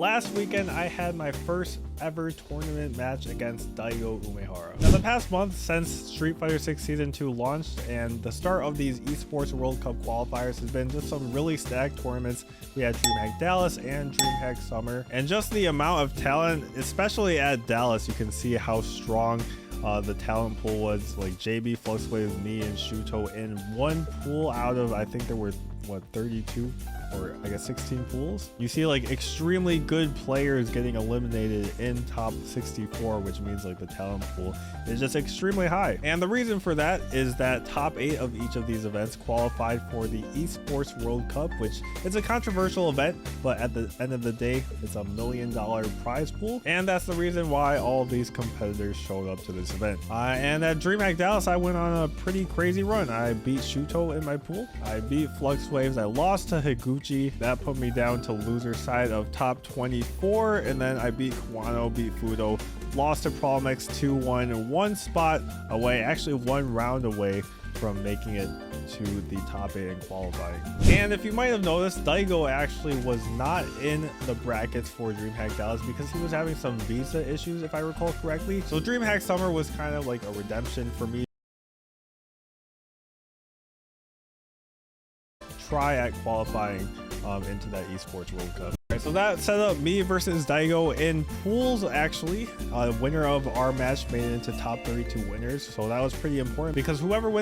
Last weekend, I had my first ever tournament match against Daigo Umehara. Now, the past month since Street Fighter 6 Season 2 launched and the start of these Esports World Cup qualifiers has been just some really stacked tournaments. We had Dreamhack Dallas and Dreamhack Summer, and just the amount of talent, especially at Dallas, you can see how strong the talent pool was. Like JB, Fluxwave, me, and Shuto in one pool out of, I think there were, what, 32 or I guess 16 pools. You see like extremely good players getting eliminated in top 64, which means like the talent pool is just extremely high. And the reason for that is that top 8 of each of these events qualified for the Esports World Cup, which is a controversial event, but at the end of the day, it's $1 million prize pool. And that's the reason why all of these competitors showed up to this event. And at Dreamhack Dallas, I went on a pretty crazy run. I beat Shuto in my pool. I beat Fluxwaves. I lost to Higuchi. That put me down to loser side of top 24. And then I beat Kwano, beat Fudo, lost to Problemx 2-1, one spot away, actually 1 round away from making it to the top 8 and qualifying. And if you might have noticed, Daigo actually was not in the brackets for Dreamhack Dallas because he was having some visa issues, if I recall correctly. So Dreamhack Summer was kind of like a redemption for me. Try at qualifying into that Esports World Cup. Right, so that set up me versus Daigo in pools. Actually, winner of our match made it into top 32 winners, so that was pretty important because whoever wins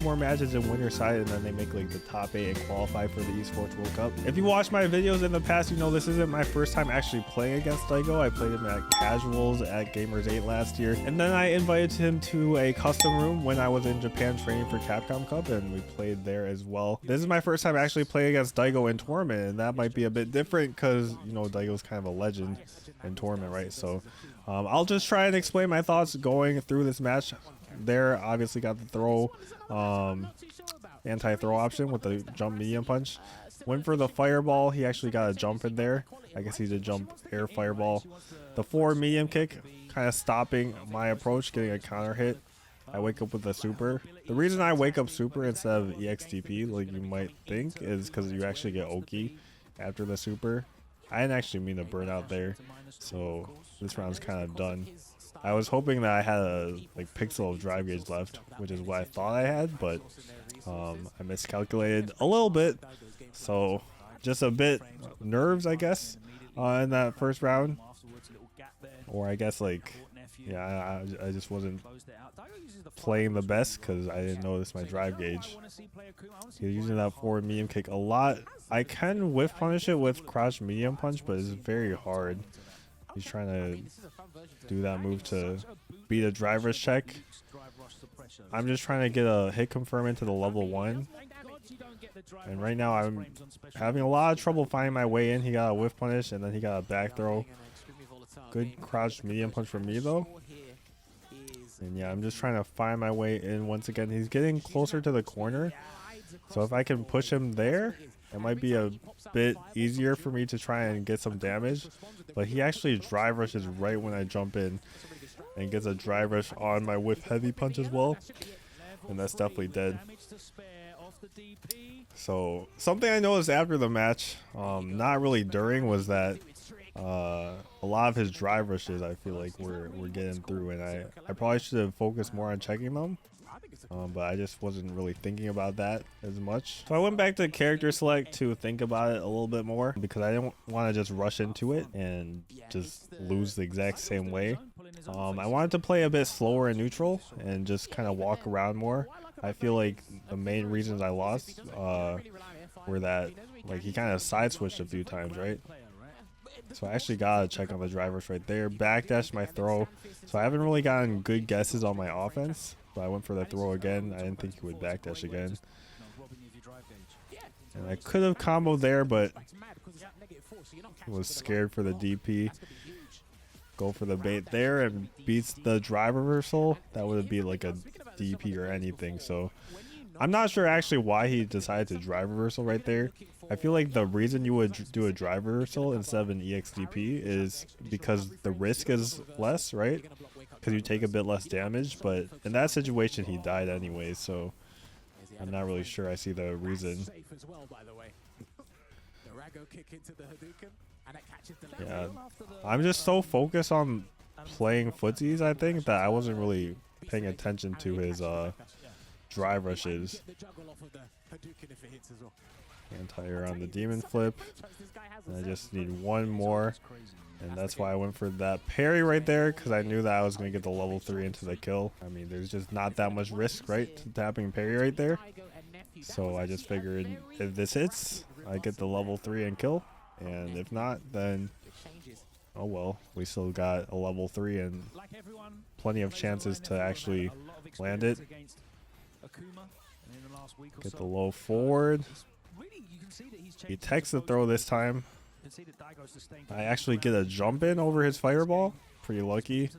more matches in winner side, and then they make like the top 8 and qualify for the Esports World Cup. If you watch my videos in the past, you know this isn't my first time actually playing against Daigo. I played him at Casuals at Gamers 8 last year, and then I invited him to a custom room when I was in Japan training for Capcom Cup, and we played there as well. This is my first time actually playing against Daigo in tournament, and that might be a bit different because, you know, Daigo's kind of a legend in tournament, right? So I'll just try and explain my thoughts going through this match. There obviously got the throw anti-throw option with the jump medium punch. Went for the fireball. He actually got a jump in there. I guess he did jump air fireball. The forward medium kick kind of stopping my approach, getting a counter hit. I wake up with a super. The reason I wake up super instead of EXDP, like you might think, is because you actually get Oki after the super. I didn't actually mean to burn out there, so this round's kind of done. I was hoping that I had a like pixel of drive gauge left, which is what I thought I had, but I miscalculated a little bit, so just a bit nerves, I guess, in that first round. Or I guess like, yeah, I just wasn't playing the best because I didn't notice my drive gauge. He's using that forward medium kick a lot. I can whiff punish it with crouch medium punch, but it's very hard. He's trying to do that move to beat a driver's check. I'm just trying to get a hit confirm into the level 1. And right now I'm having a lot of trouble finding my way in. He got a whiff punish and then he got a back throw. Good crouch medium punch from me though. And yeah, I'm just trying to find my way in once again. He's getting closer to the corner. So if I can push him there, it might be a bit easier for me to try and get some damage. But he actually drive rushes right when I jump in and gets a drive rush on my whip heavy punch as well. And that's definitely dead. So something I noticed after the match, not really during, was that a lot of his drive rushes I feel like we're getting through, and I probably should have focused more on checking them. But I just wasn't really thinking about that as much. So I went back to character select to think about it a little bit more because I didn't want to just rush into it and just lose the exact same way. I wanted to play a bit slower in neutral and just kind of walk around more. I feel like the main reasons I lost were that like he kind of side switched a few times, right? So I actually got to check on the drivers right there. Backdash my throw. So I haven't really gotten good guesses on my offense. But I went for the throw again. I didn't think he would backdash again. And I could have comboed there, but was scared for the DP. Go for the bait there and beats the drive reversal. That would be like a DP or anything. So I'm not sure actually why he decided to drive reversal right there. I feel like the reason you would do a drive reversal instead of an EXDP is because the risk is less, right? Because you take a bit less damage, but in that situation he died anyway, so I'm not really sure I see the reason. Yeah, I'm just so focused on playing footsies, I think, that I wasn't really paying attention to his drive rushes. Anti-air on the demon flip. And I just need one more. And that's why I went for that parry right there, because I knew that I was going to get the level 3 into the kill. I mean, there's just not that much risk, right, to tapping parry right there. So I just figured if this hits, I get the level 3 and kill. And if not, then oh well, we still got a level 3 and plenty of chances to actually land it. Get the low forward. He takes the throw this time. I actually get a jump in over his fireball. Pretty lucky.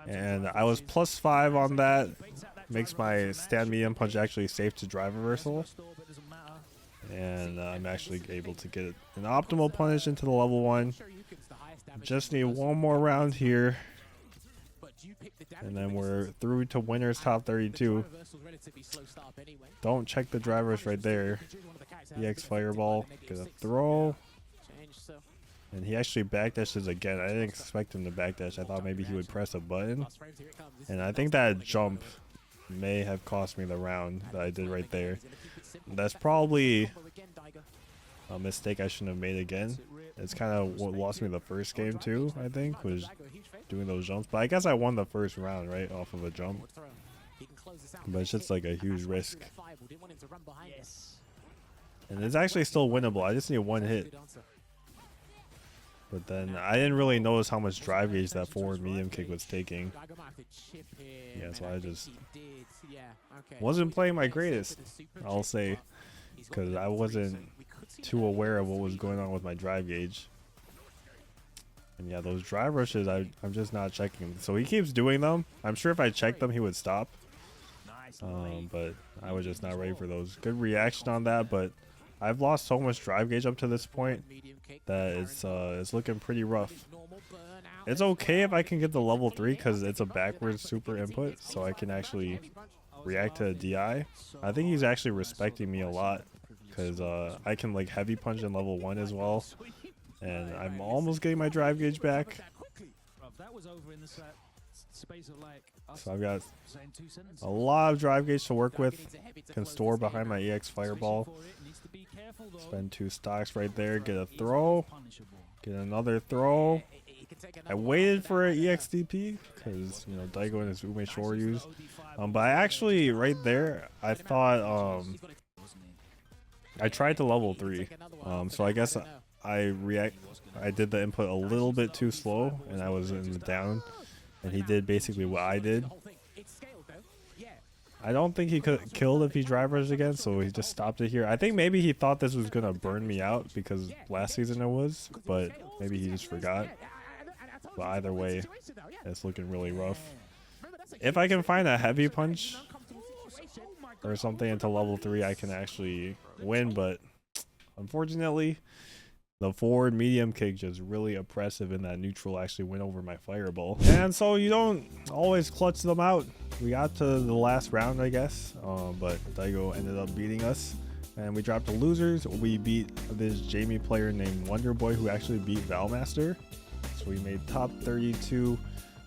And I was +5 on that. Makes my stand medium punch actually safe to drive reversal. And I'm actually able to get an optimal punish into the level 1. Just need one more round here. And then we're through to winners top 32. Don't check the drivers right there. EX fireball, get a throw. And he actually backdashes again. I didn't expect him to backdash. I thought maybe he would press a button. And I think that jump may have cost me the round that I did right there. That's probably a mistake I shouldn't have made again. It's kind of what lost me the first game too, I think, was doing those jumps. But I guess I won the first round, right, off of a jump. But it's just like a huge risk. And it's actually still winnable. I just need one hit. But then I didn't really notice how much drive gauge that forward medium kick was taking. Yeah, so I just wasn't playing my greatest, I'll say, because I wasn't too aware of what was going on with my drive gauge. And yeah, those drive rushes, I'm just not checking them. So he keeps doing them. I'm sure if I checked them, he would stop. But I was just not ready for those. Good reaction on that, but I've lost so much drive gauge up to this point that it's looking pretty rough. It's okay if I can get the level 3 because it's a backwards super input, so I can actually react to a DI. I think he's actually respecting me a lot because I can like heavy punch in level 1 as well, and I'm almost getting my drive gauge back. So I've got a lot of drive gauge to work with. Can store behind my EX fireball. Spend 2 stocks right there. Get a throw. Get another throw. I waited for an EXDP because, you know, Daigo and his Umehara use. But I actually, right there, I thought I tried to level 3. So I guess I did the input a little bit too slow, and I was in the down. And he did basically what I did. I don't think he could have killed if he drive rushed again, so he just stopped it here. I think maybe he thought this was going to burn me out because last season it was, but maybe he just forgot. But either way, it's looking really rough. If I can find a heavy punch or something into level 3, I can actually win, but unfortunately, the forward medium kick just really oppressive, and that neutral actually went over my fireball. And so you don't always clutch them out. We got to the last round, I guess, but Daigo ended up beating us. And we dropped to losers. We beat this Jamie player named Wonderboy, who actually beat Valmaster. So we made top 32.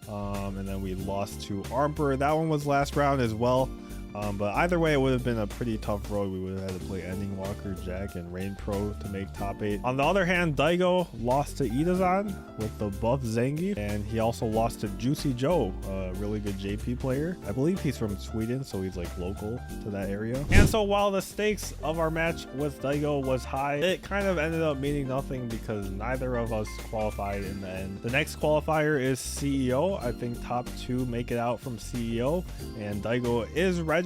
And then we lost to Armper. That one was last round as well. But either way, it would have been a pretty tough road. We would have had to play Ending Walker, Jack, and Rain Pro to make top 8. On the other hand, Daigo lost to Itazan with the buff Zengi, and he also lost to Juicy Joe, a really good JP player. I believe he's from Sweden, so he's like local to that area. And so while the stakes of our match with Daigo was high, it kind of ended up meaning nothing because neither of us qualified in the end. The next qualifier is CEO. I think top 2 make it out from CEO, and Daigo is registered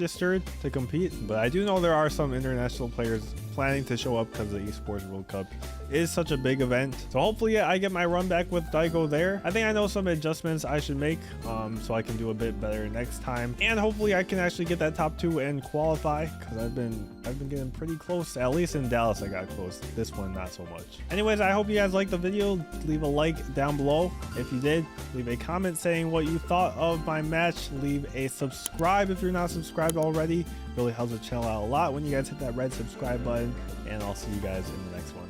to compete, but I do know there are some international players planning to show up because the Esports World Cup is such a big event. So hopefully I get my run back with Daigo there. I think I know some adjustments I should make so I can do a bit better next time, and hopefully I can actually get that top 2 and qualify, because I've been getting pretty close. At least in Dallas I got close. This one not so much. Anyways, I hope you guys liked the video. Leave a like down below if you did. Leave a comment saying what you thought of my match. Leave a subscribe if you're not subscribed already. Really helps the channel out a lot when you guys hit that red subscribe button, and I'll see you guys in the next one.